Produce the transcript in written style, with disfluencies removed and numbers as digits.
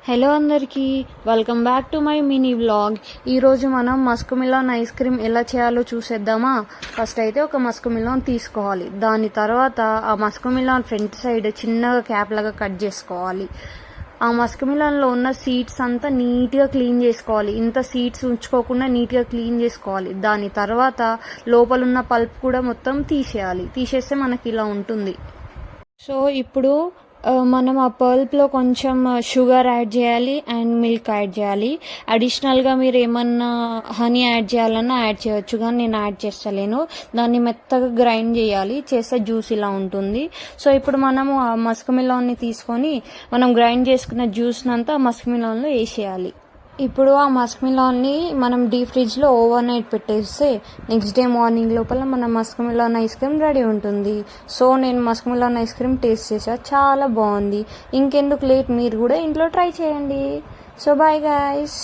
Hello అందరికీ, welcome back to my mini vlog. ఈరోజు మనం మస్క్ మిలాన్ ఐస్ క్రీమ్ ఎలా చేయాలో చూసేద్దామా. ఫస్ట్ అయితే ఒక మస్క్ మిలాన్ తీసుకోవాలి. దాని తర్వాత ఆ మస్క్ మిలాన్ ఫ్రంట్ సైడ్ చిన్నగా క్యాప్ లాగా కట్ చేసుకోవాలి. ఆ మస్క్ మిలాన్లో ఉన్న సీడ్స్ అంతా నీట్గా క్లీన్ చేసుకోవాలి. ఇంత సీడ్స్ ఉంచుకోకుండా నీట్గా క్లీన్ చేసుకోవాలి. దాని తర్వాత లోపల ఉన్న పల్ప్ కూడా మొత్తం తీసేస్తే మనకి ఇలా ఉంటుంది. సో ఇప్పుడు మనం ఆ పల్ప్లో కొంచెం షుగర్ యాడ్ చేయాలి అండ్ మిల్క్ యాడ్ చేయాలి. అడిషనల్గా మీరు ఏమన్నా హనీ యాడ్ చేయాలన్నా యాడ్ చేయొచ్చు, కానీ నేను యాడ్ చేస్తలేను. దాన్ని మెత్తగా గ్రైండ్ చేయాలి, చేస్తే జ్యూస్ ఇలా ఉంటుంది. సో ఇప్పుడు మనము ఆ మస్క్ మిలాన్ని తీసుకొని మనం గ్రైండ్ చేసుకున్న జ్యూస్ని అంతా మస్క్ మిలాన్లో వేసేయాలి. ఇప్పుడు ఆ మస్క్ మిలాన్ని మనం డీప్ ఫ్రిడ్జ్లో ఓవర్ నైట్ పెట్టేస్తే నెక్స్ట్ డే మార్నింగ్ లోపల మన muskmelon ice cream ready ఉంటుంది. సో నేను muskmelon ice cream taste చేసా, చాలా బాగుంది. ఇంకెందుకు లేట్, మీరు కూడా ఇంట్లో ట్రై చేయండి. So bye guys.